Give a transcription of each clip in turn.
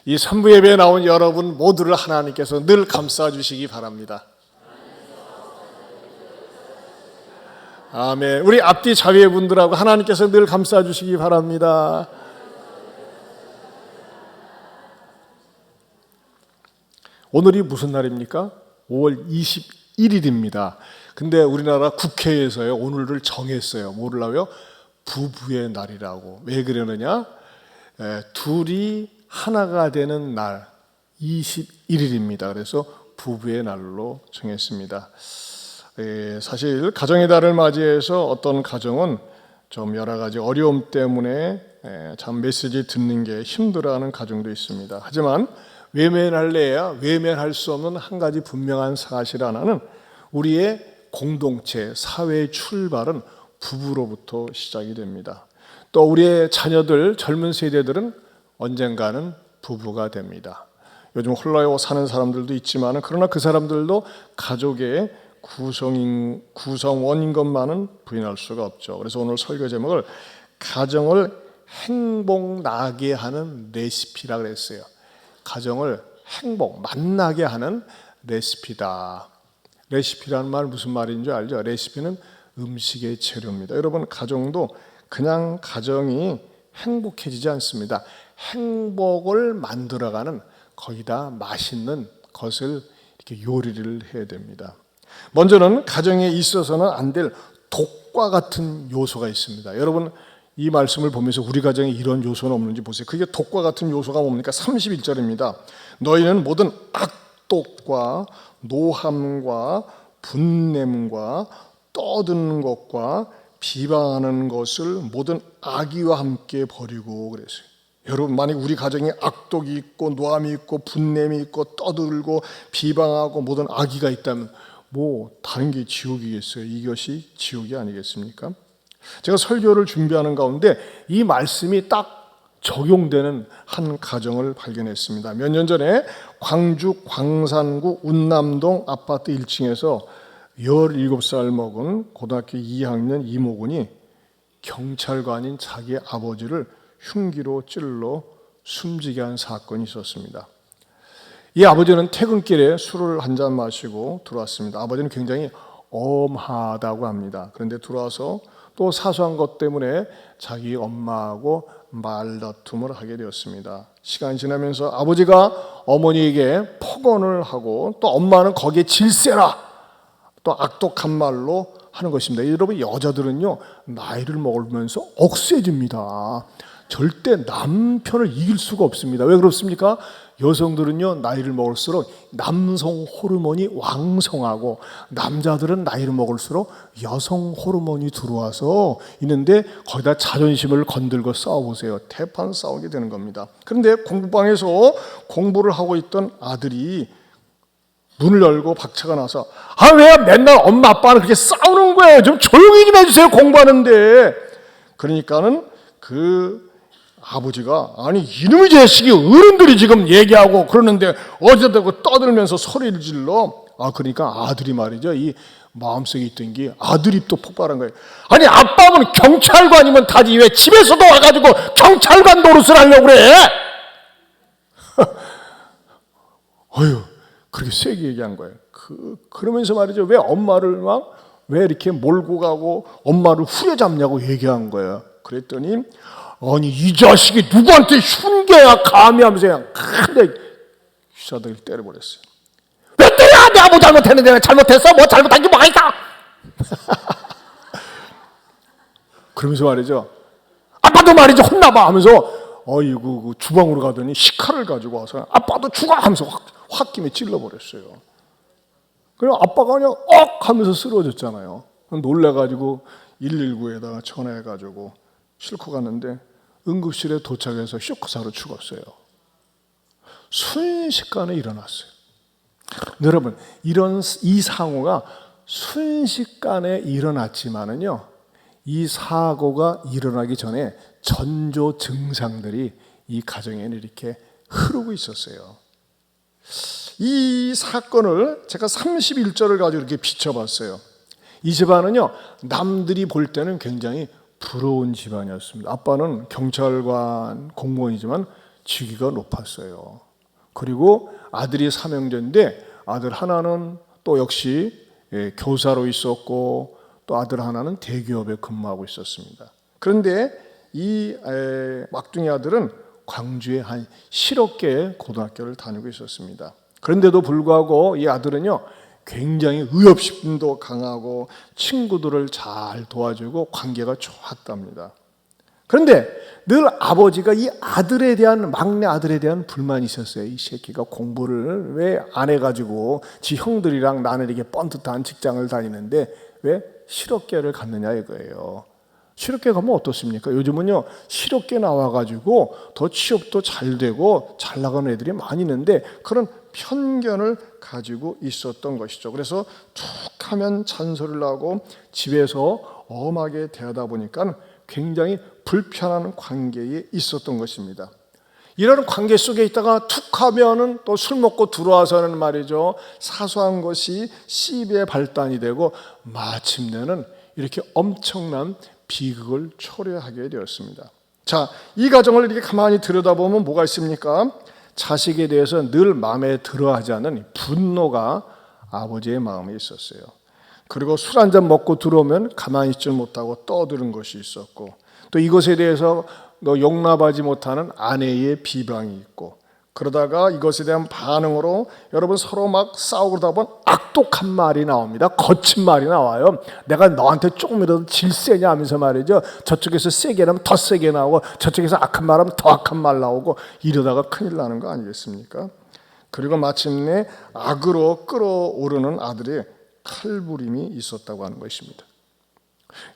이 산부 예배에 나온 여러분 모두를 하나님께서 늘 감싸 주시기 바랍니다. 아멘. 우리 앞뒤 자매분들하고 하나님께서 늘 감싸 주시기 바랍니다. 오늘이 무슨 날입니까? 5월 21일입니다. 근데 우리나라 국회에서요, 오늘을 정했어요. 뭐라고요? 부부의 날이라고. 왜 그러느냐? 둘이 하나가 되는 날, 21일입니다. 그래서 부부의 날로 정했습니다. 사실 가정의 달을 맞이해서 어떤 가정은 좀 여러 가지 어려움 때문에 참 메시지 듣는 게 힘들어하는 가정도 있습니다. 하지만 외면할래야 외면할 수 없는 한 가지 분명한 사실 하나는 우리의 공동체, 사회의 출발은 부부로부터 시작이 됩니다. 또 우리의 자녀들, 젊은 세대들은 언젠가는 부부가 됩니다. 요즘 홀로 사는 사람들도 있지만 그러나 그 사람들도 가족의 구성원인 것만은 부인할 수가 없죠. 그래서 오늘 설교 제목을 가정을 행복나게 하는 레시피라 그랬어요. 가정을 만나게 하는 레시피다. 레시피라는 말 무슨 말인 줄 알죠? 레시피는 음식의 재료입니다. 여러분, 가정도 그냥 가정이 행복해지지 않습니다. 행복을 만들어가는 거기다 맛있는 것을 이렇게 요리를 해야 됩니다. 먼저는 가정에 있어서는 안 될 독과 같은 요소가 있습니다. 여러분, 이 말씀을 보면서 우리 가정에 이런 요소는 없는지 보세요. 그게 독과 같은 요소가 뭡니까? 31절입니다. 너희는 모든 악독과 노함과 분냄과 떠드는 것과 비방하는 것을 모든 악의와 함께 버리고 그랬어요. 여러분, 만약 우리 가정에 악독이 있고 노함이 있고 분냄이 있고 떠들고 비방하고 모든 악의가 있다면 다른 게 지옥이겠어요? 이것이 지옥이 아니겠습니까? 제가 설교를 준비하는 가운데 이 말씀이 딱 적용되는 한 가정을 발견했습니다. 몇 년 전에 광주 광산구 운남동 아파트 1층에서 17살 먹은 고등학교 2학년 이모군이 경찰관인 자기 아버지를 흉기로 찔러 숨지게 한 사건이 있었습니다. 이 아버지는 퇴근길에 술을 한잔 마시고 들어왔습니다. 아버지는 굉장히 엄하다고 합니다. 그런데 들어와서 또 사소한 것 때문에 자기 엄마하고 말다툼을 하게 되었습니다. 시간이 지나면서 아버지가 어머니에게 폭언을 하고 또 엄마는 거기에 질세라 또 악독한 말로 하는 것입니다. 여러분, 여자들은요 나이를 먹으면서 억세집니다. 절대 남편을 이길 수가 없습니다. 왜 그렇습니까? 여성들은요 나이를 먹을수록 남성 호르몬이 왕성하고 남자들은 나이를 먹을수록 여성 호르몬이 들어와서 있는데 거기다 자존심을 건들고 싸워보세요. 대판 싸우게 되는 겁니다. 그런데 공부방에서 공부를 하고 있던 아들이 문을 열고 박차가 나서 왜 맨날 엄마 아빠는 그렇게 싸우는 거예요? 좀 조용히 좀 해주세요, 공부하는데. 그러니까는 그 아버지가 이놈의 자식이 어른들이 지금 얘기하고 그러는데 어제다고 떠들면서 소리를 질러. 그러니까 아들이 말이죠, 이 마음속에 있던 게 아들 입도 폭발한 거예요. 아빠는 경찰관이면 다지 왜 집에서도 와가지고 경찰관 노릇을 하려고 그래? 그렇게 세게 얘기한 거예요. 그러면서 말이죠, 왜 엄마를 왜 이렇게 몰고 가고 엄마를 후려잡냐고 얘기한 거예요. 그랬더니 이 자식이 누구한테 흉계야 감히 하면서 그냥 큰데 휘사들 때려버렸어요. 왜 때려? 내가 뭐 잘못했는데? 내가 잘못했어? 뭐 잘못한 게 뭐가 있어? 그러면서 말이죠, 아빠도 말이죠 혼나봐 하면서 그 주방으로 가더니 식칼을 가지고 와서 아빠도 죽어 하면서 홧김에 찔러버렸어요. 그리고 아빠가 그냥 하면서 쓰러졌잖아요. 놀래가지고 119에다가 전화해가지고 싣고 갔는데 응급실에 도착해서 쇼크사로 죽었어요. 순식간에 일어났어요. 여러분, 이 상호가 순식간에 일어났지만은요, 이 사고가 일어나기 전에 전조 증상들이 이 가정에는 이렇게 흐르고 있었어요. 이 사건을 제가 31절을 가지고 이렇게 비춰봤어요. 이 집안은요, 남들이 볼 때는 굉장히 부러운 집안이었습니다. 아빠는 경찰관 공무원이지만 직위가 높았어요. 그리고 아들이 삼형제인데 아들 하나는 또 역시 교사로 있었고 또 아들 하나는 대기업에 근무하고 있었습니다. 그런데 이 막둥이 아들은 광주의 한 실업계 고등학교를 다니고 있었습니다. 그런데도 불구하고 이 아들은요, 굉장히 의협심도 강하고 친구들을 잘 도와주고 관계가 좋았답니다. 그런데 늘 아버지가 이 아들에 대한, 막내 아들에 대한 불만이 있었어요. 이 새끼가 공부를 왜 안 해가지고 지 형들이랑 나는 이렇게 뻔듯한 직장을 다니는데 왜 실업계를 갔느냐 이거예요. 실업계 가면 어떻습니까? 요즘은요, 실업계 나와가지고 더 취업도 잘 되고 잘 나가는 애들이 많이 있는데 그런 편견을 가지고 있었던 것이죠. 그래서 툭 하면 잔소리를 하고 집에서 엄하게 대하다 보니까 굉장히 불편한 관계에 있었던 것입니다. 이런 관계 속에 있다가 툭 하면은 또 술 먹고 들어와서는 말이죠, 사소한 것이 시비의 발단이 되고 마침내는 이렇게 엄청난 비극을 초래하게 되었습니다. 자, 이 가정을 이렇게 가만히 들여다보면 뭐가 있습니까? 자식에 대해서 늘 마음에 들어하지 않는 분노가 아버지의 마음에 있었어요. 그리고 술 한잔 먹고 들어오면 가만히 있지 못하고 떠드는 것이 있었고, 또 이것에 대해서 용납하지 못하는 아내의 비방이 있고, 그러다가 이것에 대한 반응으로 여러분 서로 막 싸우고 그러다 보면 악독한 말이 나옵니다. 거친 말이 나와요. 내가 너한테 조금이라도 질세냐 하면서 말이죠, 저쪽에서 세게 하면 더 세게 나오고 저쪽에서 악한 말 하면 더 악한 말 나오고 이러다가 큰일 나는 거 아니겠습니까? 그리고 마침내 악으로 끌어오르는 아들의 칼부림이 있었다고 하는 것입니다.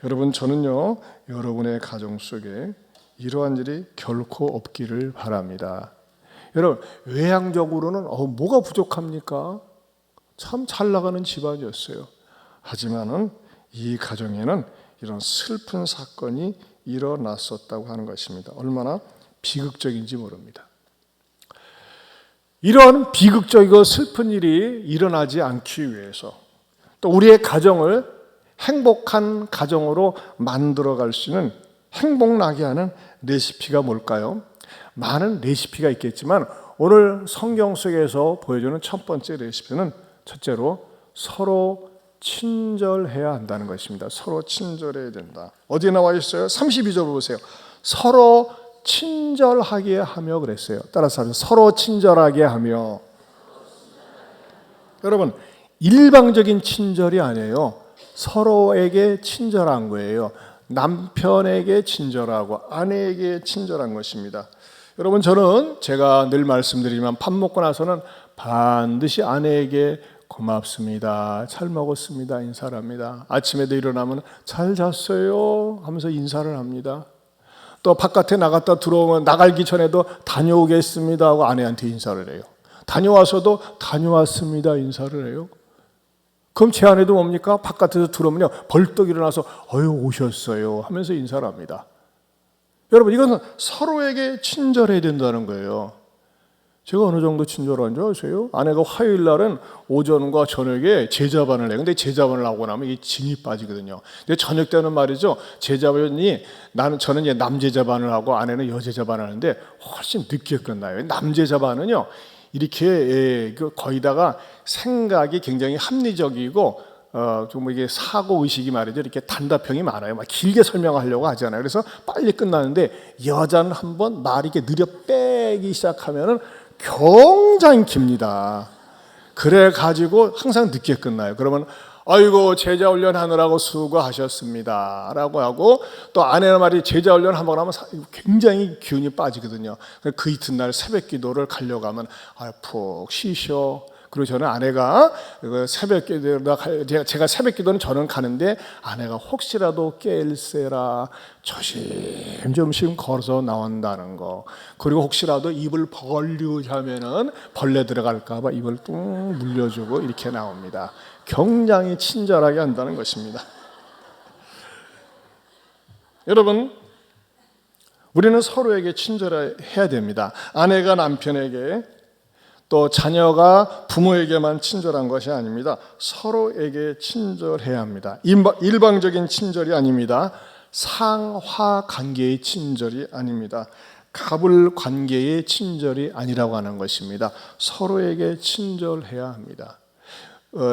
여러분, 저는요, 여러분의 가정 속에 이러한 일이 결코 없기를 바랍니다. 여러분, 외향적으로는 뭐가 부족합니까? 참 잘 나가는 집안이었어요. 하지만은 이 가정에는 이런 슬픈 사건이 일어났었다고 하는 것입니다. 얼마나 비극적인지 모릅니다. 이런 비극적이고 슬픈 일이 일어나지 않기 위해서, 또 우리의 가정을 행복한 가정으로 만들어갈 수 있는 행복나게 하는 레시피가 뭘까요? 많은 레시피가 있겠지만 오늘 성경 속에서 보여주는 첫 번째 레시피는 첫째로 서로 친절해야 한다는 것입니다. 서로 친절해야 된다. 어디에 나와 있어요? 32절 보세요. 서로 친절하게 하며 그랬어요. 따라서 하세요. 서로 친절하게 하며. 여러분, 일방적인 친절이 아니에요. 서로에게 친절한 거예요. 남편에게 친절하고 아내에게 친절한 것입니다. 여러분, 저는 제가 늘 말씀드리지만 밥 먹고 나서는 반드시 아내에게 고맙습니다, 잘 먹었습니다 인사를 합니다. 아침에도 일어나면 잘 잤어요 하면서 인사를 합니다. 또 바깥에 나갔다 들어오면 나가기 전에도 다녀오겠습니다 하고 아내한테 인사를 해요. 다녀와서도 다녀왔습니다 인사를 해요. 그럼 제 아내도 뭡니까? 바깥에서 들어오면요, 벌떡 일어나서 오셨어요 하면서 인사를 합니다. 여러분, 이것은 서로에게 친절해야 된다는 거예요. 제가 어느 정도 친절한 줄 아세요? 아내가 화요일 날은 오전과 저녁에 제자반을 해요. 근데 제자반을 하고 나면 이게 진이 빠지거든요. 근데 저녁 때는 말이죠, 제자반이 저는 이제 남제자반을 하고 아내는 여제자반을 하는데 훨씬 늦게 끝나요. 남제자반은요, 이렇게 거기다가 생각이 굉장히 합리적이고 좀 이게 사고 의식이 말이죠, 이렇게 단답형이 많아요. 막 길게 설명하려고 하잖아요. 그래서 빨리 끝나는데 여자는 한번 말이 이렇게 느려 빼기 시작하면은 굉장히 깁니다. 그래 가지고 항상 늦게 끝나요. 그러면 아이고 제자 훈련하느라고 수고하셨습니다 라고 하고, 또 아내는 말이 제자 훈련 한번 하면 굉장히 기운이 빠지거든요. 그 이튿날 새벽 기도를 가려고 하면 푹 쉬셔. 그리고 저는 아내가 새벽 기도, 제가 새벽 기도는 저는 가는데 아내가 혹시라도 깰세라 조심조심 걸어서 나온다는 거, 그리고 혹시라도 입을 벌리자면은 벌레 들어갈까 봐 입을 뚝 물려주고 이렇게 나옵니다. 굉장히 친절하게 한다는 것입니다. 여러분, 우리는 서로에게 친절해야 됩니다. 아내가 남편에게, 또 자녀가 부모에게만 친절한 것이 아닙니다. 서로에게 친절해야 합니다. 일방적인 친절이 아닙니다. 상하 관계의 친절이 아닙니다. 갑을 관계의 친절이 아니라고 하는 것입니다. 서로에게 친절해야 합니다.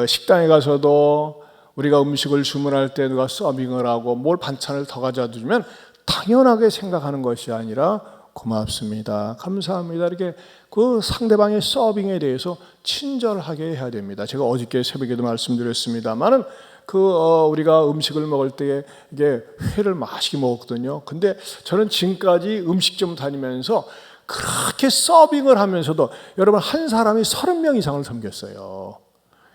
식당에 가서도 우리가 음식을 주문할 때 누가 서빙을 하고 뭘 반찬을 더 가져다 주면 당연하게 생각하는 것이 아니라 고맙습니다, 감사합니다, 이렇게 그 상대방의 서빙에 대해서 친절하게 해야 됩니다. 제가 어저께 새벽에도 말씀드렸습니다만은 우리가 음식을 먹을 때 이게 회를 맛있게 먹었거든요. 근데 저는 지금까지 음식점 다니면서 그렇게 서빙을 하면서도 여러분 한 사람이 30명 이상을 섬겼어요.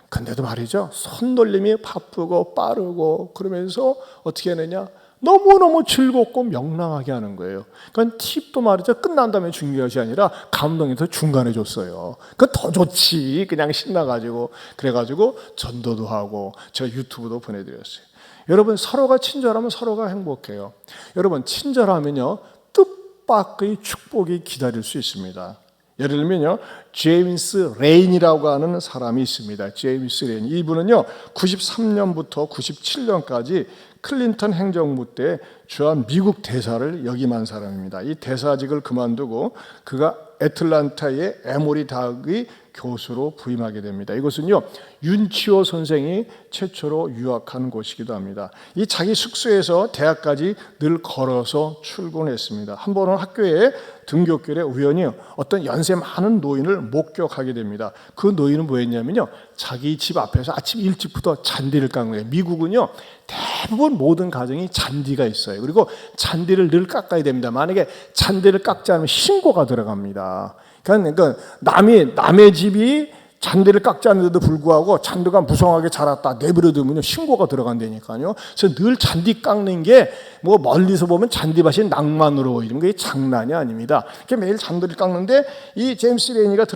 근데도 말이죠, 손놀림이 바쁘고 빠르고 그러면서 어떻게 하느냐, 너무너무 즐겁고 명랑하게 하는 거예요. 그러니까 팁도 말이죠, 끝난 다음에 준 것이 아니라 감독님도 중간에 줬어요. 그건 더 좋지. 그냥 신나가지고. 그래가지고 전도도 하고 제가 유튜브도 보내드렸어요. 여러분, 서로가 친절하면 서로가 행복해요. 여러분, 친절하면요 뜻밖의 축복이 기다릴 수 있습니다. 예를 들면요, 제임스 레인이라고 하는 사람이 있습니다. 제임스 레인. 이분은요 93년부터 97년까지 클린턴 행정부 때 주한 미국 대사를 역임한 사람입니다. 이 대사직을 그만두고 그가 애틀란타의 에모리 대학의 교수로 부임하게 됩니다. 이곳은요 윤치호 선생이 최초로 유학한 곳이기도 합니다. 이 자기 숙소에서 대학까지 늘 걸어서 출근했습니다. 한 번은 학교에 등굣길에 우연히 어떤 연세 많은 노인을 목격하게 됩니다. 그 노인은 뭐였냐면요, 자기 집 앞에서 아침 일찍부터 잔디를 깎는 거예요. 미국은요 대부분 모든 가정이 잔디가 있어요. 그리고 잔디를 늘 깎아야 됩니다. 만약에 잔디를 깎지 않으면 신고가 들어갑니다. 그러니까 남의 집이 잔디를 깎지 않는데도 불구하고 잔디가 무성하게 자랐다 내버려두면 신고가 들어간다니까요. 그래서 늘 잔디 깎는 게 뭐 멀리서 보면 잔디밭이 낭만으로 보이는 게 장난이 아닙니다. 매일 잔디를 깎는데 이 제임스 레이니가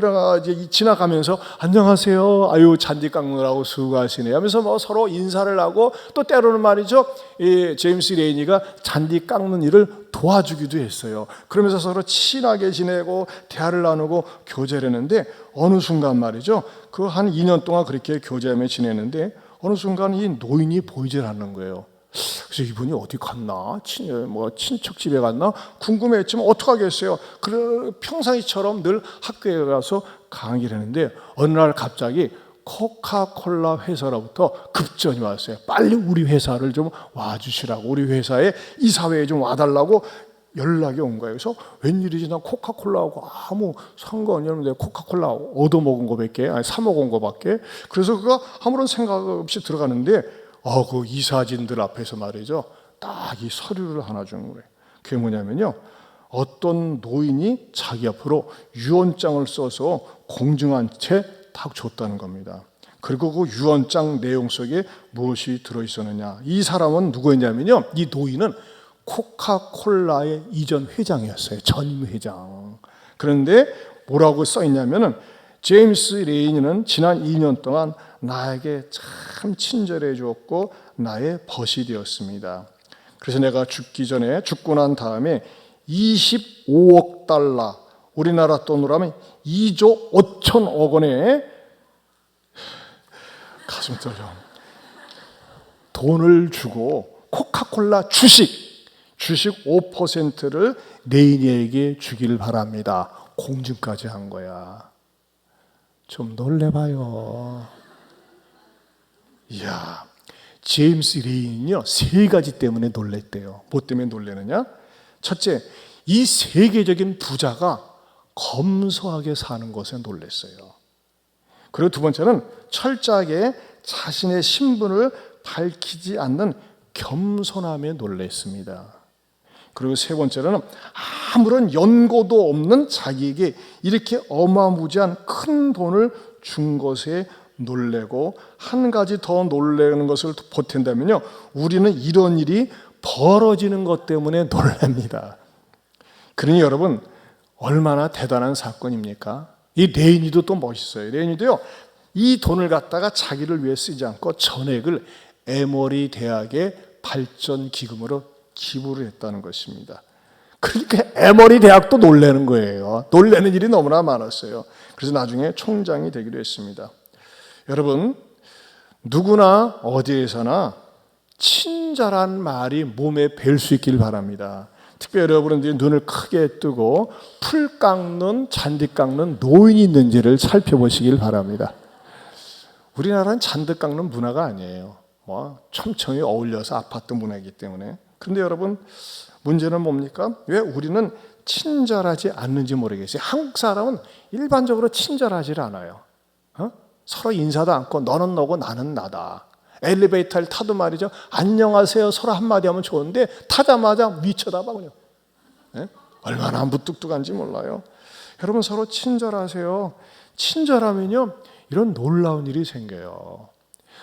지나가면서 안녕하세요, 아유 잔디 깎느라고 수고하시네요 하면서 뭐 서로 인사를 하고, 또 때로는 말이죠, 이 제임스 레이니가 잔디 깎는 일을 도와주기도 했어요. 그러면서 서로 친하게 지내고 대화를 나누고 교제를 했는데, 어느 순간 말이죠, 그 한 2년 동안 그렇게 교제하며 지내는데 어느 순간 이 노인이 보이질 않는 거예요. 그래서 이분이 어디 갔나, 친척 집에 갔나 궁금했지만 어떡하겠어요. 평상시처럼 늘 학교에 가서 강의를 했는데 어느 날 갑자기 코카콜라 회사로부터 급전이 왔어요. 빨리 우리 회사를 좀 와주시라고, 우리 회사에 이사회에 좀 와달라고 연락이 온 거예요. 그래서 웬일이지, 난 코카콜라하고 아무 상관이 없는데 코카콜라 얻어먹은 거밖에, 아니 사먹은 거밖에. 그래서 그가 아무런 생각 없이 들어가는데 그 이사진들 앞에서 말이죠, 딱 이 서류를 하나 주는 거예요. 그게 뭐냐면요, 어떤 노인이 자기 앞으로 유언장을 써서 공증한 채 딱 줬다는 겁니다. 그리고 그 유언장 내용 속에 무엇이 들어있었느냐, 이 사람은 누구였냐면요, 이 노인은 코카콜라의 이전 회장이었어요. 전임 회장. 그런데 뭐라고 써있냐면은, 제임스 레이니는 지난 2년 동안 나에게 참 친절해 주었고 나의 벗이 되었습니다. 그래서 내가 죽고 난 다음에 25억 달러, 우리나라 돈으로 하면 2조 5천억 원의, 가슴 떨려, 돈을 주고 코카콜라 주식 5%를 레이니에게 주기를 바랍니다. 공증까지 한 거야. 좀 놀래봐요. 이야, 제임스 레이는요 3가지 때문에 놀랬대요. 뭐 때문에 놀래느냐? 첫째, 이 세계적인 부자가 검소하게 사는 것에 놀랬어요. 그리고 두 번째는 철저하게 자신의 신분을 밝히지 않는 겸손함에 놀랬습니다. 그리고 세 번째로는 아무런 연고도 없는 자기에게 이렇게 어마무지한 큰 돈을 준 것에 놀래고, 한 가지 더 놀라는 것을 보탠다면요, 우리는 이런 일이 벌어지는 것 때문에 놀랍니다. 그러니 여러분, 얼마나 대단한 사건입니까? 이 레이니도 또 멋있어요. 레이니도요, 이 돈을 갖다가 자기를 위해 쓰지 않고 전액을 에머리 대학의 발전 기금으로 기부를 했다는 것입니다. 그러니까 에머리 대학도 놀라는 거예요. 놀라는 일이 너무나 많았어요. 그래서 나중에 총장이 되기도 했습니다. 여러분, 누구나 어디에서나 친절한 말이 몸에 뵐 수 있길 바랍니다. 특별히 여러분들이 눈을 크게 뜨고 풀 깎는, 잔디 깎는 노인이 있는지를 살펴보시길 바랍니다. 우리나라는 잔디 깎는 문화가 아니에요. 촘촘히 어울려서 아파트 문화이기 때문에. 그런데 여러분, 문제는 뭡니까? 왜 우리는 친절하지 않는지 모르겠어요. 한국 사람은 일반적으로 친절하지 않아요. 서로 인사도 않고 너는 너고 나는 나다. 엘리베이터를 타도 말이죠. 안녕하세요 서로 한마디 하면 좋은데 타자마자 미쳐다봐 그냥. 얼마나 무뚝뚝한지 몰라요. 여러분 서로 친절하세요. 친절하면요 이런 놀라운 일이 생겨요.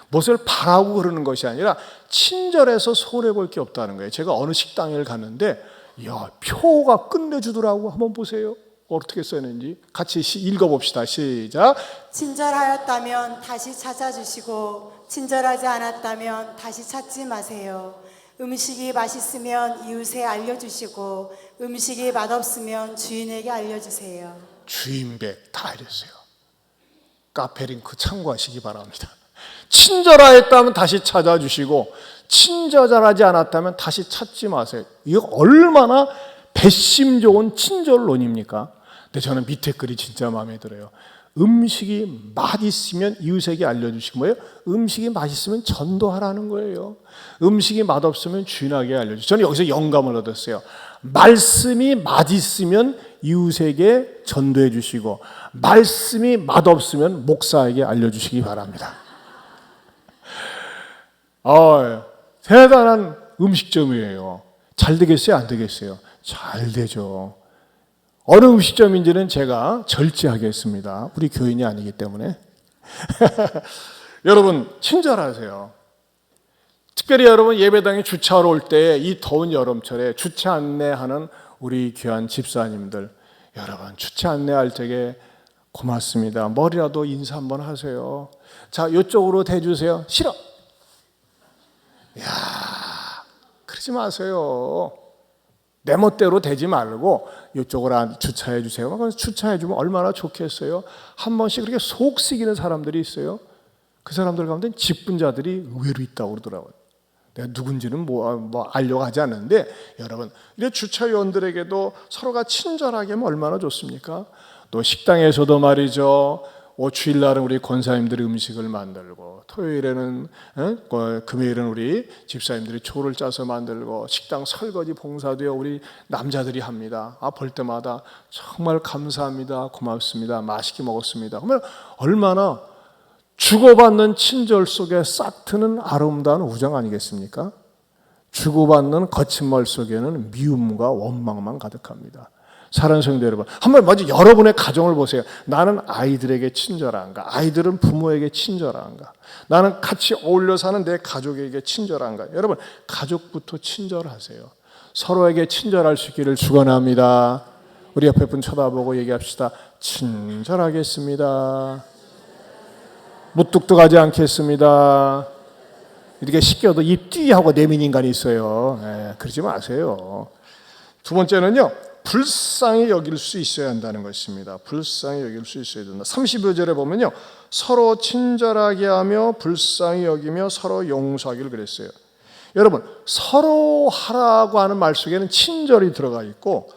무엇을 바라고 그러는 것이 아니라 친절해서 손해볼 게 없다는 거예요. 제가 어느 식당에 갔는데 야, 표가 끝내주더라고. 한번 보세요. 어떻게 써있는지 같이 읽어봅시다. 시작. 친절하였다면 다시 찾아주시고 친절하지 않았다면 다시 찾지 마세요. 음식이 맛있으면 이웃에 알려주시고 음식이 맛없으면 주인에게 알려주세요. 주인백 다 알려주세요. 카페 링크 참고하시기 바랍니다. 친절하였다면 다시 찾아주시고 친절하지 않았다면 다시 찾지 마세요. 이거 얼마나 배심 좋은 친절론입니까? 근데 저는 밑에 글이 진짜 마음에 들어요. 음식이 맛있으면 이웃에게 알려주시고 뭐예요? 음식이 맛있으면 전도하라는 거예요. 음식이 맛없으면 주인에게 알려주시고. 저는 여기서 영감을 얻었어요. 말씀이 맛있으면 이웃에게 전도해 주시고 말씀이 맛없으면 목사에게 알려주시기 바랍니다. 대단한 음식점이에요. 잘 되겠어요? 안 되겠어요? 잘 되죠. 어느 음식점인지는 제가 절제하겠습니다. 우리 교인이 아니기 때문에. 여러분 친절하세요. 특별히 여러분 예배당에 주차하러 올 때 이 더운 여름철에 주차 안내하는 우리 귀한 집사님들, 여러분 주차 안내할 적에 고맙습니다. 머리라도 인사 한번 하세요. 자, 이쪽으로 대주세요. 싫어. 야, 그러지 마세요. 내 멋대로 대지 말고 이쪽으로 주차해 주세요. 주차해 주면 얼마나 좋겠어요. 한 번씩 그렇게 속 쓰기는 사람들이 있어요. 그 사람들 가운데 직분자들이 의외로 있다고 그러더라고요. 내가 누군지는 알려고 하지 않는데 여러분, 이런 주차위원들에게도 서로가 친절하게 하면 얼마나 좋습니까? 또 식당에서도 말이죠. 주일날은 우리 권사님들이 음식을 만들고 토요일에는 금요일은 우리 집사님들이 조를 짜서 만들고 식당 설거지 봉사도요 우리 남자들이 합니다. 볼 때마다 정말 감사합니다. 고맙습니다. 맛있게 먹었습니다. 그러면 얼마나 주고받는 친절 속에 싹 트는 아름다운 우정 아니겠습니까? 주고받는 거친 말 속에는 미움과 원망만 가득합니다. 사랑하는 성도 여러분, 한번 먼저 여러분의 가정을 보세요. 나는 아이들에게 친절한가? 아이들은 부모에게 친절한가? 나는 같이 어울려 사는 내 가족에게 친절한가? 여러분, 가족부터 친절하세요. 서로에게 친절할 수 있기를 축원합니다. 우리 옆에 분 쳐다보고 얘기합시다. 친절하겠습니다. 무뚝뚝하지 않겠습니다. 이렇게 시켜도 입 띠하고 내민 인간이 있어요. 그러지 마세요. 두 번째는요, 불쌍히 여길 수 있어야 한다는 것입니다. 불쌍히 여길 수 있어야 된다. 35절에 보면요, 서로 친절하게 하며 불쌍히 여기며 서로 용서하기를 그랬어요. 여러분, 서로 하라고 하는 말 속에는 친절이 들어가 있고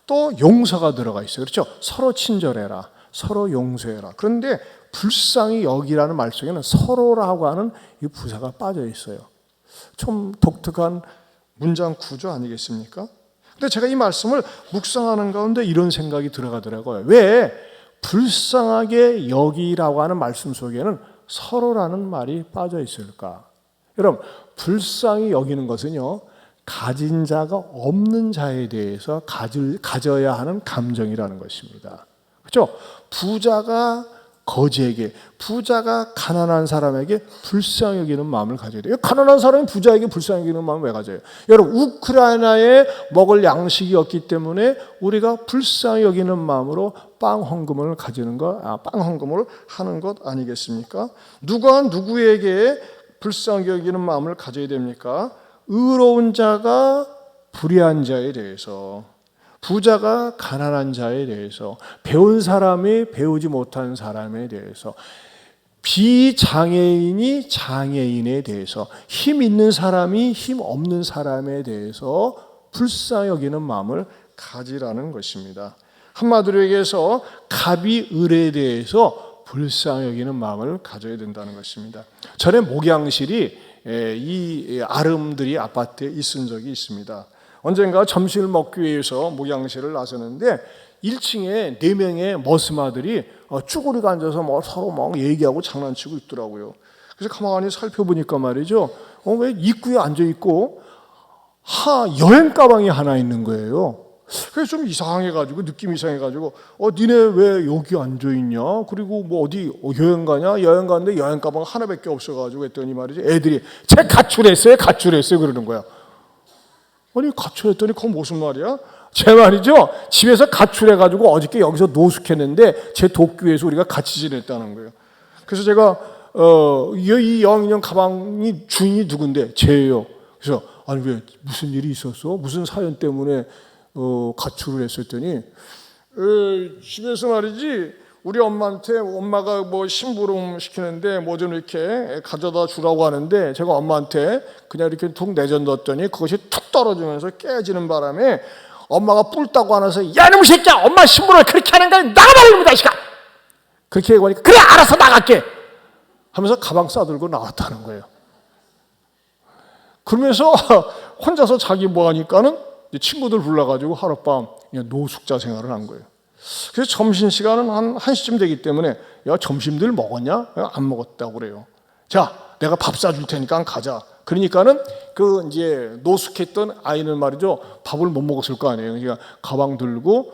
또 용서가 들어가 있어요. 그렇죠? 서로 친절해라, 서로 용서해라. 그런데 불쌍히 여기라는 말 속에는 서로라고 하는 이 부사가 빠져 있어요. 좀 독특한 문장 구조 아니겠습니까? 근데 제가 이 말씀을 묵상하는 가운데 이런 생각이 들어가더라고요. 왜 불쌍하게 여기라고 하는 말씀 속에는 서로라는 말이 빠져 있을까? 여러분, 불쌍히 여기는 것은요, 가진 자가 없는 자에 대해서 가져야 하는 감정이라는 것입니다. 그렇죠? 부자가 거지에게, 부자가 가난한 사람에게 불쌍히 여기는 마음을 가져야 돼요. 가난한 사람이 부자에게 불쌍히 여기는 마음을 왜 가져요? 여러분, 우크라이나에 먹을 양식이 없기 때문에 우리가 불쌍히 여기는 마음으로 빵 헌금을 가지는 것, 빵 헌금을 하는 것 아니겠습니까? 누가 누구에게 불쌍히 여기는 마음을 가져야 됩니까? 의로운 자가 불의한 자에 대해서, 부자가 가난한 자에 대해서, 배운 사람이 배우지 못한 사람에 대해서, 비장애인이 장애인에 대해서, 힘 있는 사람이 힘 없는 사람에 대해서 불쌍히 여기는 마음을 가지라는 것입니다. 한마디로 얘기해서 갑이 을에 대해서 불쌍히 여기는 마음을 가져야 된다는 것입니다. 전에 목양실이 이 아름드리 아파트에 있은 적이 있습니다. 언젠가 점심을 먹기 위해서 목양실을 나섰는데 1층에 4명의 머스마들이 쭈그리고 앉아서 서로 막 얘기하고 장난치고 있더라고요. 그래서 가만히 살펴보니까 말이죠, 왜 입구에 앉아있고 여행 가방이 하나 있는 거예요. 그래서 좀 이상해가지고, 느낌이 이상해가지고, 니네 왜 여기 앉아있냐? 그리고 뭐 어디 여행 가냐? 여행 가는데 여행 가방 하나밖에 없어가지고 했더니 말이죠, 애들이 쟤 가출했어요? 그러는 거야. 아니, 가출했더니 그건 무슨 말이야? 제 말이죠, 집에서 가출해가지고 어저께 여기서 노숙했는데 제 도쿄에서 우리가 같이 지냈다는 거예요. 그래서 제가 이 여행인형 가방이 주인이 누군데? 쟤예요. 그래서 아니, 왜 무슨 일이 있었어? 무슨 사연 때문에 가출을 했었더니 집에서 말이지, 우리 엄마한테 엄마가 뭐 심부름 시키는데 뭐 좀 이렇게 가져다 주라고 하는데 제가 엄마한테 그냥 이렇게 툭 내던졌더니 그것이 툭 떨어지면서 깨지는 바람에 엄마가 뿔따고 안아서, 야 이놈의 새끼야, 엄마 심부름을 그렇게 하는 거야, 나가라 이놈의 자식아, 그렇게 얘기하니까 그래 알아서 나갈게 하면서 가방 싸들고 나왔다는 거예요. 그러면서 혼자서 자기 뭐 하니까는 친구들 불러가지고 하룻밤 그냥 노숙자 생활을 한 거예요. 그래서 점심시간은 한 1시쯤 되기 때문에, 야 점심들 먹었냐? 안 먹었다고 그래요. 자, 내가 밥 사줄 테니까 가자. 그러니까는 그 이제 노숙했던 아이는 말이죠, 밥을 못 먹었을 거 아니에요. 그러니까 가방 들고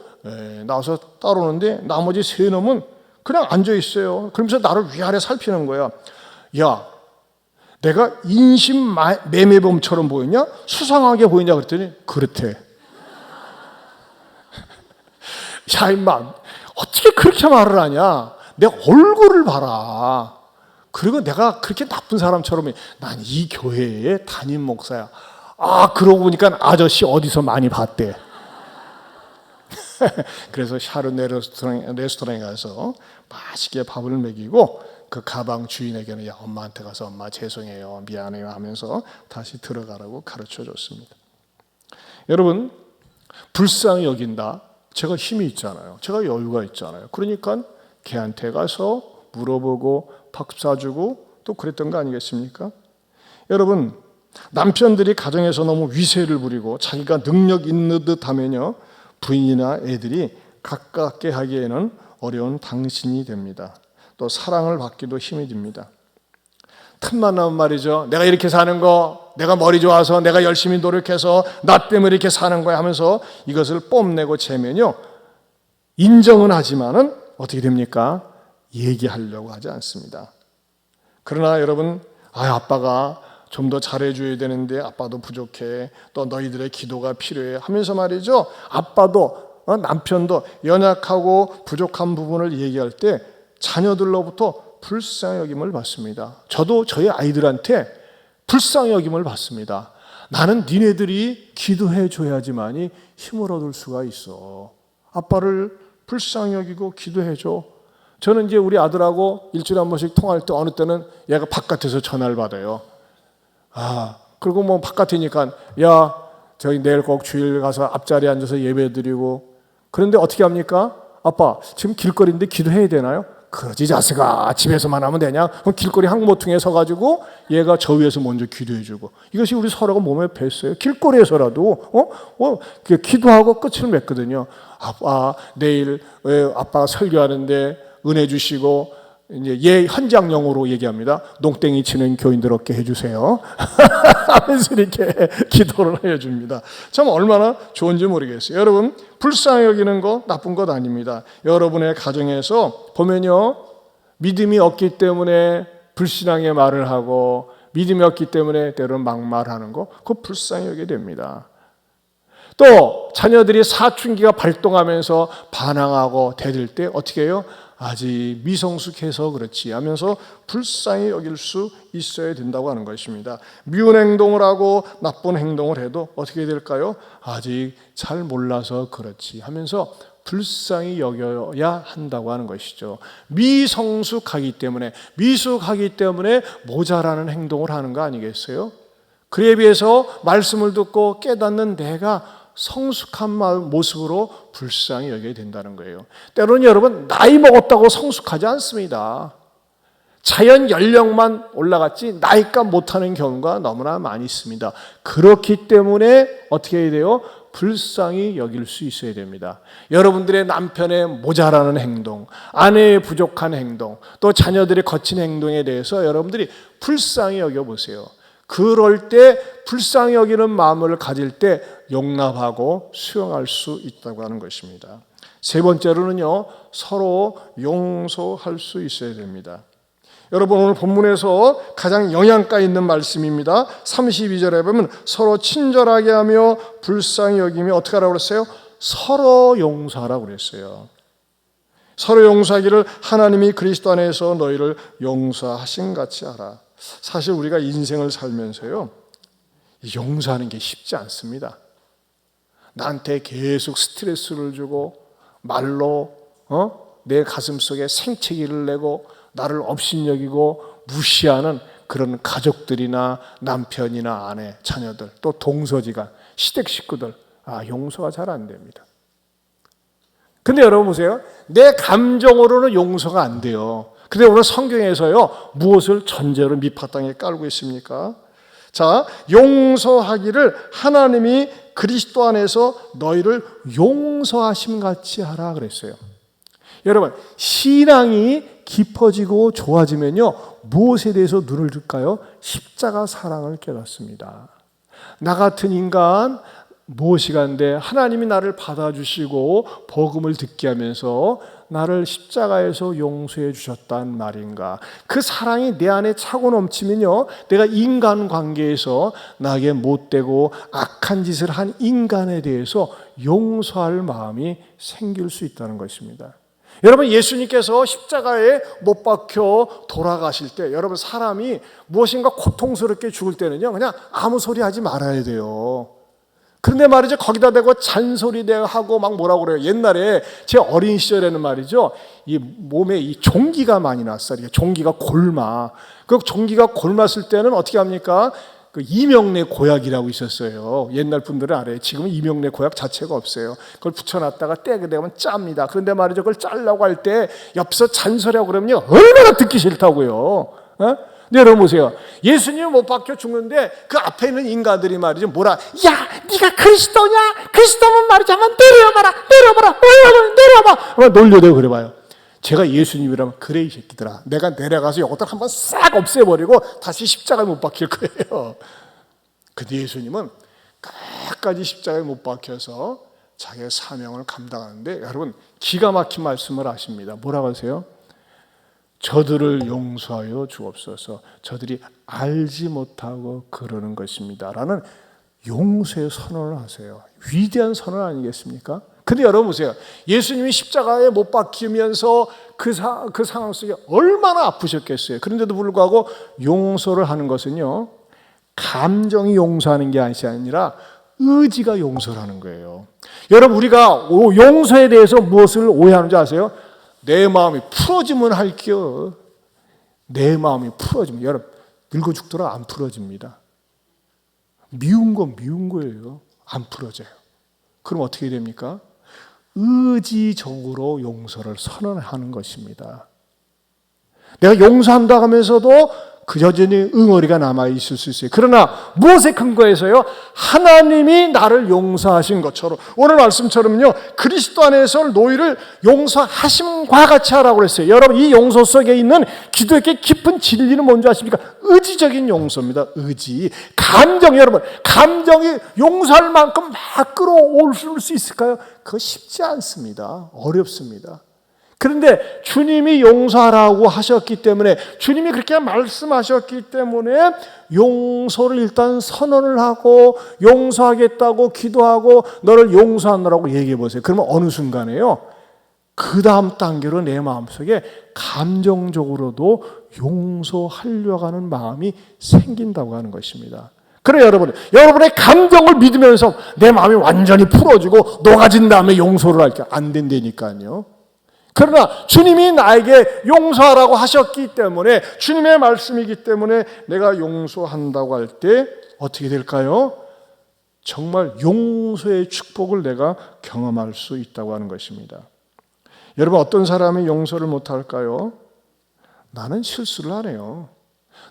나와서 따르는데 나머지 3놈은 그냥 앉아 있어요. 그러면서 나를 위아래 살피는 거야. 야, 내가 인신 매매범처럼 보이냐? 수상하게 보이냐? 그랬더니 그렇대. 야 임마, 어떻게 그렇게 말을 하냐? 내 얼굴을 봐라. 그리고 내가 그렇게 나쁜 사람처럼, 난 이 교회의 담임 목사야. 그러고 보니까 아저씨 어디서 많이 봤대. 그래서 샤르네 레스토랑에 가서 맛있게 밥을 먹이고 그 가방 주인에게는, 야 엄마한테 가서 엄마 죄송해요, 미안해요 하면서 다시 들어가라고 가르쳐 줬습니다. 여러분, 불쌍히 여긴다. 제가 힘이 있잖아요. 제가 여유가 있잖아요. 그러니까 걔한테 가서 물어보고 밥 사주고 또 그랬던 거 아니겠습니까? 여러분, 남편들이 가정에서 너무 위세를 부리고 자기가 능력 있는 듯 하면요, 부인이나 애들이 가깝게 하기에는 어려운 당신이 됩니다. 또 사랑을 받기도 힘이 듭니다. 틈만 나면 말이죠, 내가 이렇게 사는 거, 내가 머리 좋아서, 내가 열심히 노력해서 나 때문에 이렇게 사는 거야 하면서 이것을 뽐내고 재면요, 인정은 하지만은 어떻게 됩니까? 얘기하려고 하지 않습니다. 그러나 여러분, 아빠가 좀 더 잘해줘야 되는데 아빠도 부족해, 또 너희들의 기도가 필요해 하면서 말이죠, 아빠도 남편도 연약하고 부족한 부분을 얘기할 때 자녀들로부터 불쌍히 여김을 받습니다. 저도 저희 아이들한테 불쌍히 여김을 받습니다. 나는 니네들이 기도해 줘야지만이 힘을 얻을 수가 있어. 아빠를 불쌍히 여기고 기도해 줘. 저는 이제 우리 아들하고 일주일에 한 번씩 통화할 때 어느 때는 얘가 바깥에서 전화를 받아요. 그리고 뭐 바깥이니까, 야 저희 내일 꼭 주일 가서 앞자리에 앉아서 예배 드리고, 그런데 어떻게 합니까? 아빠 지금 길거리인데 기도해야 되나요? 그러지 자식아, 집에서만 하면 되냐? 그럼 길거리 항모퉁이에 서가지고 얘가 저 위에서 먼저 기도해주고, 이것이 우리 서로가 몸에 뱄어요. 길거리에서라도 기도하고 끝을 맺거든요. 아빠 내일 아빠가 설교하는데 은혜 주시고, 이제 현장용어로 얘기합니다. 농땡이 치는 교인들 없게 해주세요 하면서 이렇게 기도를 해줍니다. 참 얼마나 좋은지 모르겠어요. 여러분, 불쌍히 여기는 거 나쁜 것 아닙니다. 여러분의 가정에서 보면요, 믿음이 없기 때문에 불신앙의 말을 하고, 믿음이 없기 때문에 때로는 막말하는 거, 그거 불쌍히 여기게 됩니다. 또 자녀들이 사춘기가 발동하면서 반항하고 대들 때 어떻게 해요? 아직 미성숙해서 그렇지 하면서 불쌍히 여길 수 있어야 된다고 하는 것입니다. 미운 행동을 하고 나쁜 행동을 해도 어떻게 될까요? 아직 잘 몰라서 그렇지 하면서 불쌍히 여겨야 한다고 하는 것이죠. 미성숙하기 때문에, 미숙하기 때문에 모자라는 행동을 하는 거 아니겠어요? 그에 비해서 말씀을 듣고 깨닫는 내가 성숙한 모습으로 불쌍히 여겨야 된다는 거예요. 때로는 여러분 나이 먹었다고 성숙하지 않습니다. 자연 연령만 올라갔지 나이값 못하는 경우가 너무나 많이 있습니다. 그렇기 때문에 어떻게 해야 돼요? 불쌍히 여길 수 있어야 됩니다. 여러분들의 남편의 모자라는 행동, 아내의 부족한 행동, 또 자녀들의 거친 행동에 대해서 여러분들이 불쌍히 여겨보세요. 그럴 때 불쌍히 여기는 마음을 가질 때 용납하고 수용할 수 있다고 하는 것입니다. 세 번째로는요, 서로 용서할 수 있어야 됩니다. 여러분 오늘 본문에서 가장 영향가 있는 말씀입니다. 32절에 보면 서로 친절하게 하며 불쌍히 여기며 어떻게 하라고 그랬어요? 서로 용서하라고 그랬어요. 서로 용서하기를 하나님이 그리스도 안에서 너희를 용서하신 같이 하라. 사실 우리가 인생을 살면서요, 용서하는 게 쉽지 않습니다. 나한테 계속 스트레스를 주고 말로 내 가슴속에 생채기를 내고 나를 업신여기고 무시하는 그런 가족들이나 남편이나 아내, 자녀들, 또 동서지간, 시댁 식구들, 용서가 잘 안 됩니다. 근데 여러분 보세요. 내 감정으로는 용서가 안 돼요. 근데 오늘 성경에서요, 무엇을 전제로 밑바탕에 깔고 있습니까? 자, 용서하기를 하나님이 그리스도 안에서 너희를 용서하심 같이 하라 그랬어요. 여러분, 신앙이 깊어지고 좋아지면요, 무엇에 대해서 눈을 들까요? 십자가 사랑을 깨닫습니다. 나 같은 인간 무엇이간데 하나님이 나를 받아주시고 복음을 듣게 하면서 나를 십자가에서 용서해 주셨단 말인가. 그 사랑이 내 안에 차고 넘치면요, 내가 인간관계에서 나에게 못되고 악한 짓을 한 인간에 대해서 용서할 마음이 생길 수 있다는 것입니다. 여러분, 예수님께서 십자가에 못 박혀 돌아가실 때 여러분, 사람이 무엇인가 고통스럽게 죽을 때는요, 그냥 아무 소리 하지 말아야 돼요. 그런데 말이죠, 거기다 대고 잔소리하고 막 뭐라고 그래요. 옛날에 제 어린 시절에는 말이죠, 이 몸에 이 종기가 많이 났어요. 종기가 골마. 그 종기가 골맞을 때는 어떻게 합니까? 그 이명래 고약이라고 있었어요. 옛날 분들은 알아요. 지금은 이명래 고약 자체가 없어요. 그걸 붙여놨다가 떼게 되면 짭니다. 그런데 말이죠, 그걸 짜려고 할 때 옆에서 잔소리하고 그러면요, 얼마나 듣기 싫다고요. 근데 여러분 보세요. 예수님이 못 박혀 죽는데 그 앞에 있는 인간들이 말이죠, 뭐라, 야, 네가 그리스도냐? 그리스도면 말이죠, 한번 내려봐. 놀려대고 그래봐요. 제가 예수님이라면 그래 이 새끼들아, 내가 내려가서 이것들 한번 싹 없애버리고 다시 십자가에 못 박힐 거예요. 근데 예수님은 끝까지 십자가에 못 박혀서 자기의 사명을 감당하는데 여러분, 기가 막힌 말씀을 하십니다. 뭐라고 하세요? 저들을 용서하여 주옵소서. 저들이 알지 못하고 그러는 것입니다 라는 용서의 선언을 하세요. 위대한 선언 아니겠습니까? 근데 여러분 보세요. 예수님이 십자가에 못 박히면서 그 상황 속에 얼마나 아프셨겠어요. 그런데도 불구하고 용서를 하는 것은요, 감정이 용서하는 게 아니라 의지가 용서를 하는 거예요. 여러분, 우리가 용서에 대해서 무엇을 오해하는지 아세요? 내 마음이 풀어지면 할게요. 내 마음이 풀어지면, 여러분, 늙어 죽더라 안 풀어집니다. 미운 건 미운 거예요. 안 풀어져요. 그럼 어떻게 됩니까? 의지적으로 용서를 선언하는 것입니다. 내가 용서한다 하면서도 그 여전히 응어리가 남아있을 수 있어요. 그러나 무엇에 근거해서요? 하나님이 나를 용서하신 것처럼, 오늘 말씀처럼요, 그리스도 안에서 너희를 용서하심과 같이 하라고 그랬어요. 여러분, 이 용서 속에 있는 기도의 깊은 진리는 뭔지 아십니까? 의지적인 용서입니다. 의지. 감정, 여러분, 감정이 용서할 만큼 막 끌어올 수 있을까요? 그거 쉽지 않습니다. 어렵습니다. 그런데 주님이 용서하라고 하셨기 때문에, 주님이 그렇게 말씀하셨기 때문에 용서를 일단 선언을 하고 용서하겠다고 기도하고 너를 용서하느라고 얘기해 보세요. 그러면 어느 순간에요, 그 다음 단계로 내 마음속에 감정적으로도 용서하려고 하는 마음이 생긴다고 하는 것입니다. 그래, 여러분의 감정을 믿으면서 내 마음이 완전히 풀어지고 녹아진 다음에 용서를 할게 안 된다니까요. 그러나 주님이 나에게 용서하라고 하셨기 때문에, 주님의 말씀이기 때문에 내가 용서한다고 할 때 어떻게 될까요? 정말 용서의 축복을 내가 경험할 수 있다고 하는 것입니다. 여러분, 어떤 사람이 용서를 못할까요? 나는 실수를 안 해요.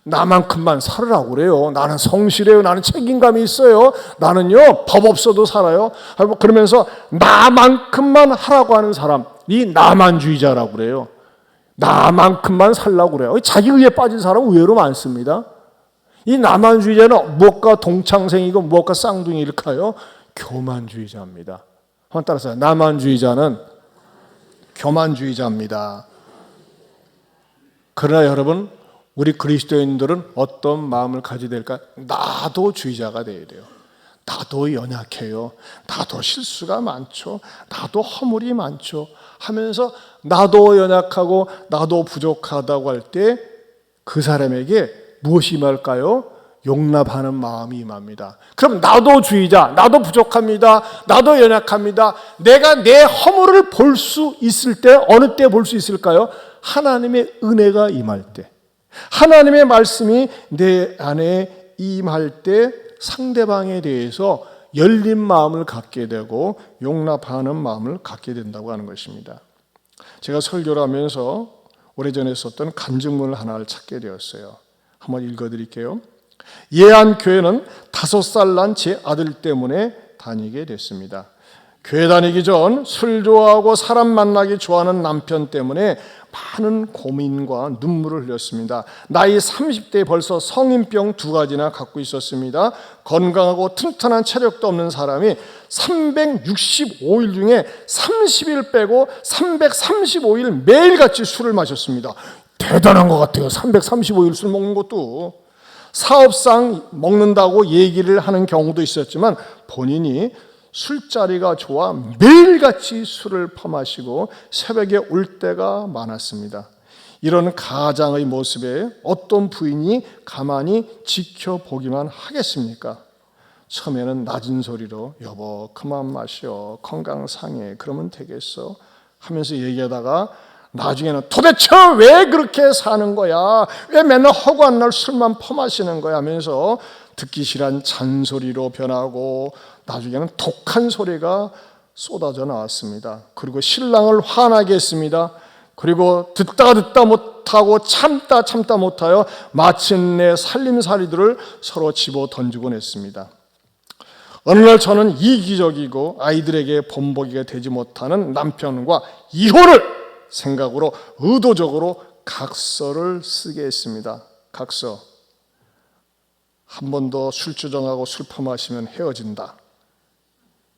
나만큼만 살으라고 그래요. 나는 성실해요. 나는 책임감이 있어요. 나는요, 법 없어도 살아요. 그러면서 나만큼만 하라고 하는 사람, 이 나만주의자라고 그래요. 나만큼만 살라고 그래요. 자기 의에 빠진 사람은 의외로 많습니다. 이 나만주의자는 무엇과 동창생이고 무엇과 쌍둥이일까요? 교만주의자입니다. 한번 따라서 나만주의자는 교만주의자입니다. 그러나 여러분, 우리 그리스도인들은 어떤 마음을 가져야 될까? 나도 주의자가 돼야 돼요. 나도 연약해요. 나도 실수가 많죠. 나도 허물이 많죠. 하면서 나도 연약하고 나도 부족하다고 할 때 그 사람에게 무엇이 임할까요? 용납하는 마음이 임합니다. 그럼 나도 주의자, 나도 부족합니다. 나도 연약합니다. 내가 내 허물을 볼 수 있을 때 어느 때 볼 수 있을까요? 하나님의 은혜가 임할 때, 하나님의 말씀이 내 안에 임할 때 상대방에 대해서 열린 마음을 갖게 되고 용납하는 마음을 갖게 된다고 하는 것입니다. 제가 설교를 하면서 오래전에 썼던 간증문을 하나를 찾게 되었어요. 한번 읽어드릴게요. 예안교회는 5살 난 제 아들 때문에 다니게 됐습니다. 교회 다니기 전 술 좋아하고 사람 만나기 좋아하는 남편 때문에 많은 고민과 눈물을 흘렸습니다. 나이 30대에 벌써 성인병 2가지나 갖고 있었습니다. 건강하고 튼튼한 체력도 없는 사람이 365일 중에 30일 빼고 335일 매일같이 술을 마셨습니다. 대단한 것 같아요. 335일 술 먹는 것도. 사업상 먹는다고 얘기를 하는 경우도 있었지만 본인이 술자리가 좋아 매일같이 술을 퍼마시고 새벽에 울 때가 많았습니다. 이런 가장의 모습에 어떤 부인이 가만히 지켜보기만 하겠습니까? 처음에는 낮은 소리로 여보 그만 마셔, 건강 상해, 그러면 되겠어 하면서 얘기하다가 나중에는 도대체 왜 그렇게 사는 거야? 왜 맨날 허구한 날 술만 퍼마시는 거야? 하면서 듣기 싫은 잔소리로 변하고 나중에는 독한 소리가 쏟아져 나왔습니다. 그리고 신랑을 화나게 했습니다. 그리고 듣다 못하고 참다 못하여 마침내 살림살이들을 서로 집어 던지곤 했습니다. 어느 날 저는 이기적이고 아이들에게 본보기가 되지 못하는 남편과 이혼을 생각으로 의도적으로 각서를 쓰게 했습니다. 각서. 한 번 더 술주정하고 술 퍼마시면 헤어진다.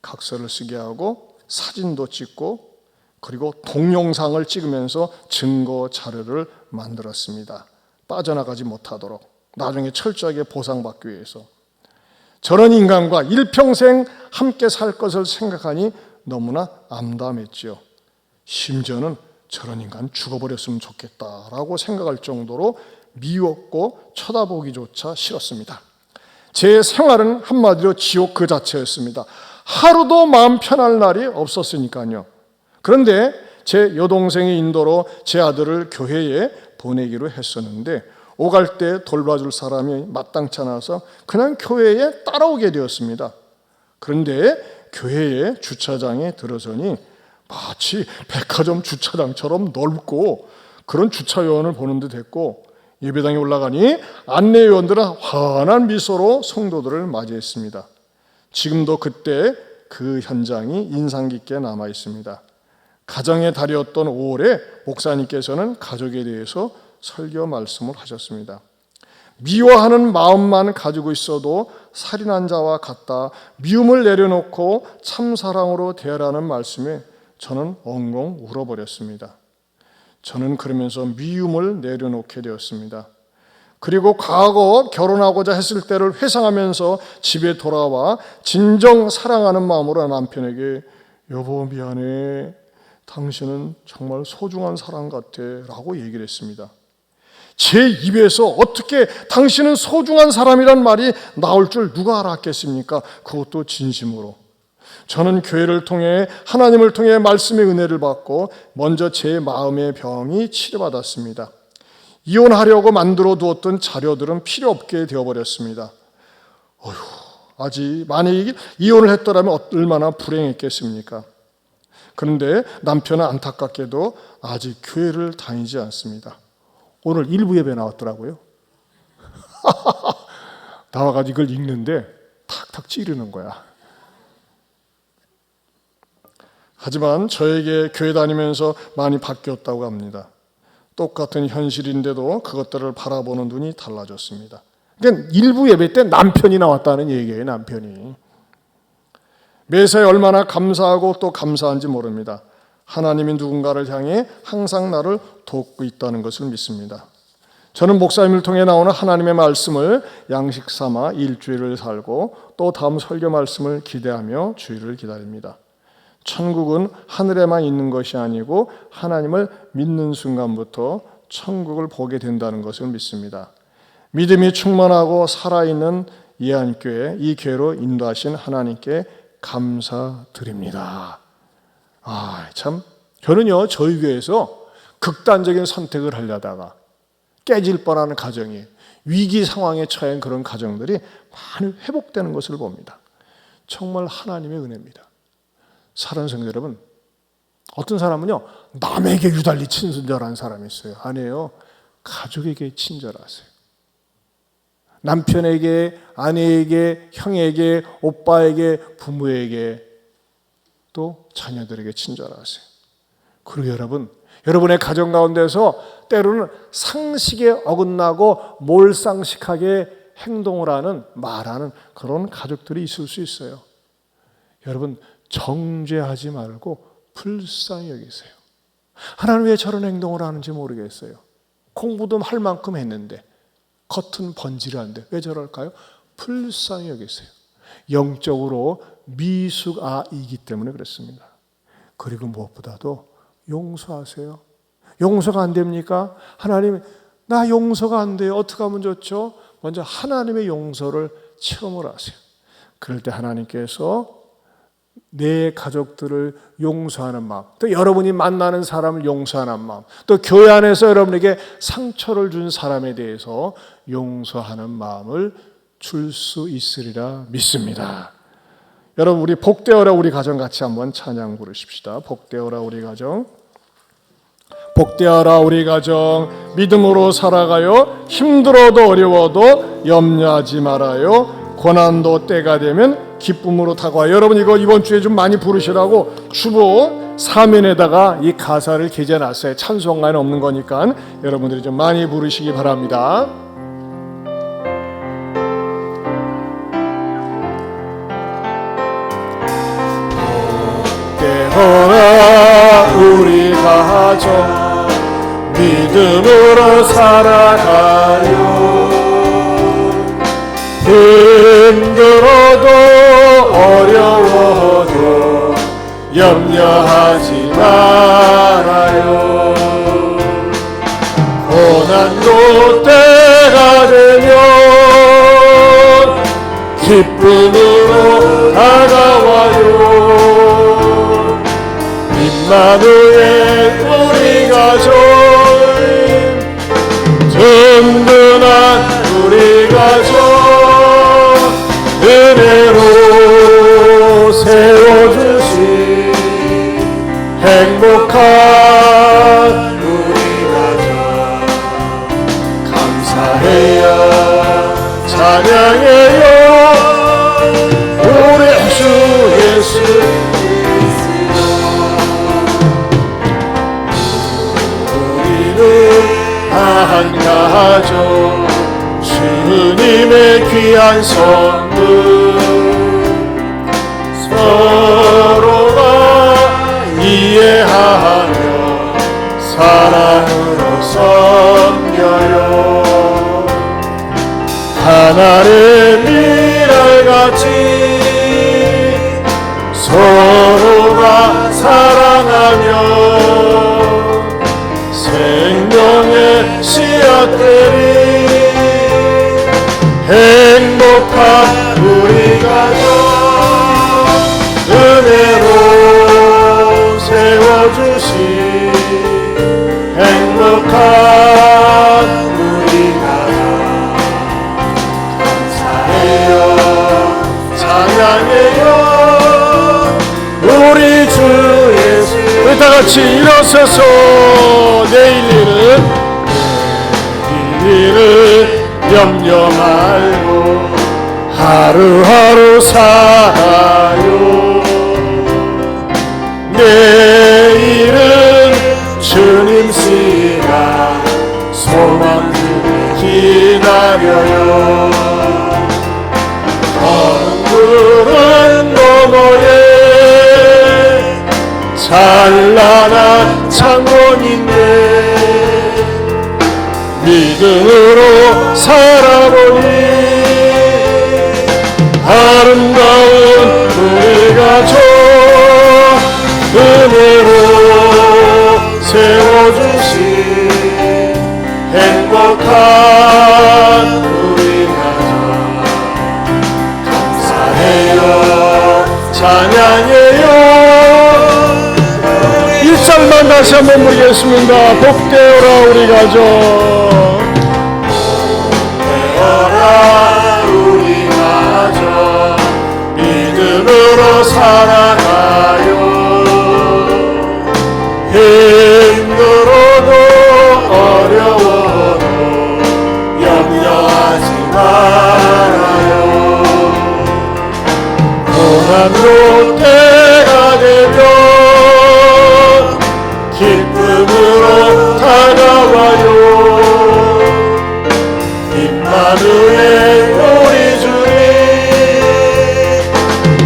각서를 쓰게 하고 사진도 찍고 그리고 동영상을 찍으면서 증거 자료를 만들었습니다. 빠져나가지 못하도록 나중에 철저하게 보상받기 위해서. 저런 인간과 일평생 함께 살 것을 생각하니 너무나 암담했지요. 심지어는 저런 인간 죽어버렸으면 좋겠다라고 생각할 정도로 미웠고 쳐다보기조차 싫었습니다. 제 생활은 한마디로 지옥 그 자체였습니다. 하루도 마음 편할 날이 없었으니까요. 그런데 제 여동생의 인도로 제 아들을 교회에 보내기로 했었는데 오갈 때 돌봐줄 사람이 마땅치 않아서 그냥 교회에 따라오게 되었습니다. 그런데 교회의 주차장에 들어서니 마치 백화점 주차장처럼 넓고 그런 주차요원을 보는 듯 했고 예배당에 올라가니 안내요원들은 환한 미소로 성도들을 맞이했습니다. 지금도 그때 그 현장이 인상 깊게 남아 있습니다. 가정의 달이었던 5월에 목사님께서는 가족에 대해서 설교 말씀을 하셨습니다. 미워하는 마음만 가지고 있어도 살인한 자와 같다. 미움을 내려놓고 참사랑으로 대하라는 말씀에 저는 엉엉 울어버렸습니다. 저는 그러면서 미움을 내려놓게 되었습니다. 그리고 과거 결혼하고자 했을 때를 회상하면서 집에 돌아와 진정 사랑하는 마음으로 남편에게 여보 미안해. 당신은 정말 소중한 사람 같아 라고 얘기를 했습니다. 제 입에서 어떻게 당신은 소중한 사람이란 말이 나올 줄 누가 알았겠습니까? 그것도 진심으로. 저는 교회를 통해 하나님을 통해 말씀의 은혜를 받고 먼저 제 마음의 병이 치료받았습니다. 이혼하려고 만들어 두었던 자료들은 필요 없게 되어버렸습니다. 아직 만약에 이혼을 했더라면 얼마나 불행했겠습니까? 그런데 남편은 안타깝게도 아직 교회를 다니지 않습니다. 오늘 일부 예배 나왔더라고요. 나와가지고 이걸 읽는데 탁탁 찌르는 거야. 하지만 저에게 교회 다니면서 많이 바뀌었다고 합니다. 똑같은 현실인데도 그것들을 바라보는 눈이 달라졌습니다. 그러니까 일부 예배 때 남편이 나왔다는 얘기예요. 남편이. 매사에 얼마나 감사하고 또 감사한지 모릅니다. 하나님이 누군가를 향해 항상 나를 돕고 있다는 것을 믿습니다. 저는 목사님을 통해 나오는 하나님의 말씀을 양식 삼아 일주일을 살고 또 다음 설교 말씀을 기대하며 주일을 기다립니다. 천국은 하늘에만 있는 것이 아니고 하나님을 믿는 순간부터 천국을 보게 된다는 것을 믿습니다. 믿음이 충만하고 살아있는 예안교회, 이 교회로 인도하신 하나님께 감사드립니다. 참 저는요 저희 교회에서 극단적인 선택을 하려다가 깨질 뻔하는 가정이 위기 상황에 처한 그런 가정들이 많이 회복되는 것을 봅니다. 정말 하나님의 은혜입니다. 사랑하는 성도 여러분, 어떤 사람은요 남에게 유달리 친절한 사람이 있어요. 아니에요. 가족에게 친절하세요. 남편에게, 아내에게, 형에게, 오빠에게, 부모에게, 또 자녀들에게 친절하세요. 그리고 여러분의 가정 가운데서 때로는 상식에 어긋나고 몰상식하게 행동을 하는, 말하는 그런 가족들이 있을 수 있어요. 여러분, 정죄하지 말고 불쌍히 여기세요. 하나님 왜 저런 행동을 하는지 모르겠어요. 공부도 할 만큼 했는데 겉은 번지르한데 왜 저럴까요? 불쌍히 여기세요. 영적으로 미숙아이기 때문에 그렇습니다. 그리고 무엇보다도 용서하세요. 용서가 안 됩니까? 하나님, 나 용서가 안 돼요. 어떻게 하면 좋죠? 먼저 하나님의 용서를 체험을 하세요. 그럴 때 하나님께서 내 가족들을 용서하는 마음, 또 여러분이 만나는 사람을 용서하는 마음, 또 교회 안에서 여러분에게 상처를 준 사람에 대해서 용서하는 마음을 줄 수 있으리라 믿습니다. 여러분, 우리 복되어라 우리 가정 같이 한번 찬양 부르십시다. 복되어라 우리 가정. 복되어라 우리 가정, 믿음으로 살아가요. 힘들어도 어려워도 염려하지 말아요. 고난도 때가 되면 기쁨으로 다가와요. 여러분, 이거 이번 주에 좀 많이 부르시라고 주보 사면에다가 이 가사를 게재놨어요. 찬송가는 없는 거니까 여러분들이 좀 많이 부르시기 바랍니다. 복되어라 우리 가정, 믿음으로 살아가요. 힘들어도 어려워도 염려하지 말아요. 고난도 때가 되면 기쁨으로 다가와요. 임마누엘 우리 가족, 든든한 우리 가족, 은혜로 세워주신 행복한 우리 가정, 감사해요. 찬양해요. 우리 주 예수 우리는 한 가족, 주님의 귀한 선물, 서로가 이해하며 사랑으로 섬겨요. 하나의 미랄같이 서로가 사랑하며 생명의 씨앗들이 행복한 우리 가족, 은혜로 세워주신 행복한 우리 가족, 감사해요. 다 같이 일어서서 내일을 염려 말고 하루하루 살아요. 내일은 주님 시간 소망 기다려요. 구름 너머에 찬란한 창문인데 믿음으로 살아보니 아름다운 우리 가족 은혜로 세워주신 행복한 우리 가족 감사해요. 찬양해요. 1절만 다시 한번 부르겠습니다. 복되어라 우리 가족. 복되어라 우리 가족. 믿음으로 살아가요. 힘들어도 어려워도 염려하지 말아요. 고난도 때가 되면 기쁨으로 다가와요. 임마누엘 우리 주님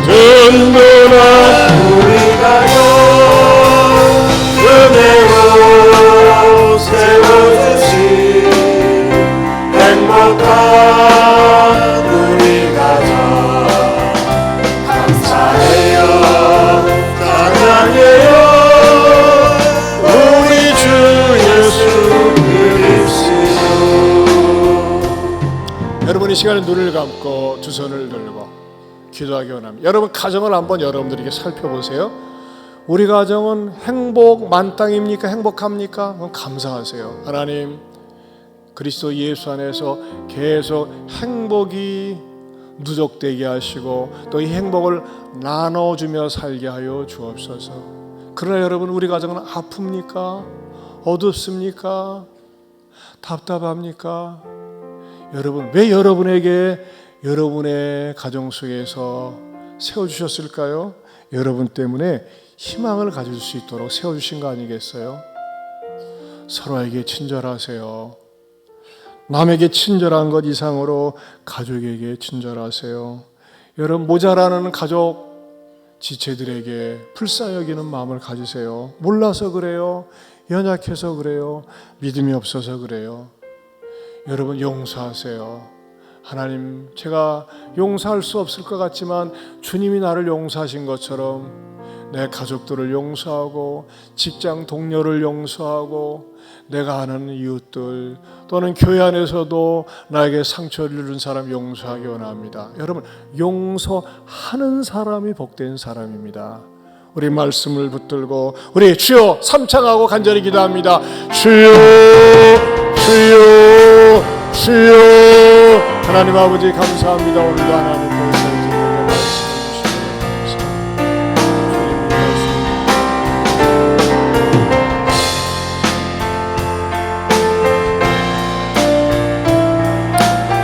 든든한 우리 가요. 은혜로 세워주신 행복한 우리 가족 감사해요. 찬양해요. 우리 주 예수 그리스도. 여러분 이 시간에 눈을 감고 두 손을 들고 기도하기 원합니다. 여러분 가정을 한번 여러분들에게 살펴보세요. 우리 가정은 행복 만땅입니까? 행복합니까? 그럼 감사하세요. 하나님 그리스도 예수 안에서 계속 행복이 누적되게 하시고 또 이 행복을 나눠주며 살게 하여 주옵소서. 그러나 여러분 우리 가정은 아픕니까? 어둡습니까? 답답합니까? 여러분 왜 여러분에게 여러분의 가정 속에서 세워주셨을까요? 여러분 때문에 희망을 가질 수 있도록 세워주신 거 아니겠어요? 서로에게 친절하세요. 남에게 친절한 것 이상으로 가족에게 친절하세요. 여러분 모자라는 가족 지체들에게 불쌍히 여기는 마음을 가지세요. 몰라서 그래요. 연약해서 그래요. 믿음이 없어서 그래요. 여러분 용서하세요. 하나님 제가 용서할 수 없을 것 같지만 주님이 나를 용서하신 것처럼 내 가족들을 용서하고 직장 동료를 용서하고 내가 아는 이웃들 또는 교회 안에서도 나에게 상처를 준 사람 용서하기 원합니다. 여러분 용서하는 사람이 복된 사람입니다. 우리 말씀을 붙들고 우리 주여 삼창하고 간절히 기도합니다. 주여 주여 주여. 하나님 아버지 감사합니다. 오늘도 하나님께서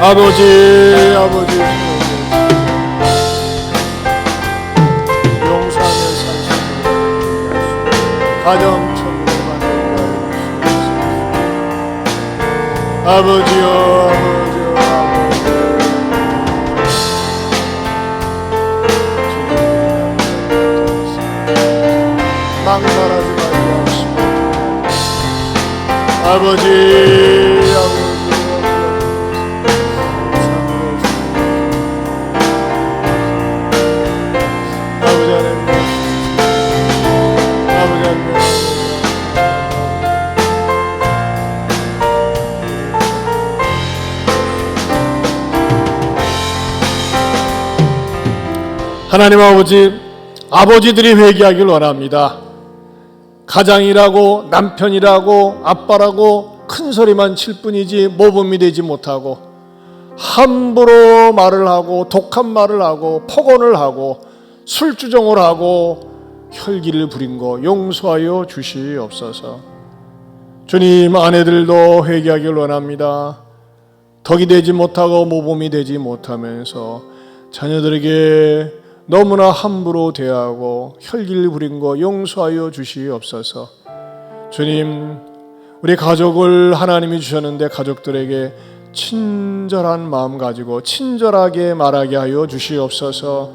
아버지 용서하며 살수록 가정 천국을 만들어 주시옵소서. 아버지요 망설하지 말고 하시고 아버지 하나님 아버지들이 회개하길 원합니다. 가장이라고 남편이라고 아빠라고 큰 소리만 칠 뿐이지 모범이 되지 못하고 함부로 말을 하고 독한 말을 하고 폭언을 하고 술주정을 하고 혈기를 부린 거 용서하여 주시옵소서. 주님, 아내들도 회개하길 원합니다. 덕이 되지 못하고 모범이 되지 못하면서 자녀들에게 너무나 함부로 대하고 혈기를 부린 거 용서하여 주시옵소서. 주님, 우리 가족을 하나님이 주셨는데 가족들에게 친절한 마음 가지고 친절하게 말하게 하여 주시옵소서.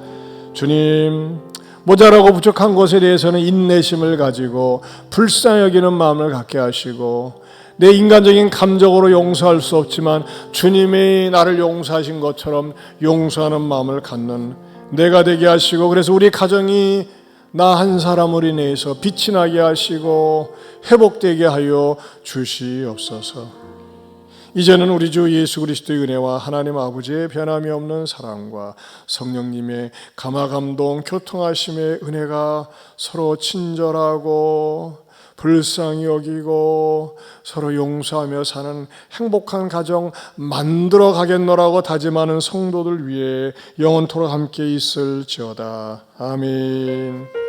주님, 모자라고 부족한 것에 대해서는 인내심을 가지고 불쌍히 여기는 마음을 갖게 하시고, 내 인간적인 감정으로 용서할 수 없지만 주님이 나를 용서하신 것처럼 용서하는 마음을 갖는 내가 되게 하시고, 그래서 우리 가정이 나 한 사람을 인해서 빛이 나게 하시고 회복되게 하여 주시옵소서. 이제는 우리 주 예수 그리스도의 은혜와 하나님 아버지의 변함이 없는 사랑과 성령님의 감화감동 교통하심의 은혜가 서로 친절하고 불쌍히 여기고 서로 용서하며 사는 행복한 가정 만들어 가겠노라고 다짐하는 성도들 위해 영원토록 함께 있을지어다. 아멘.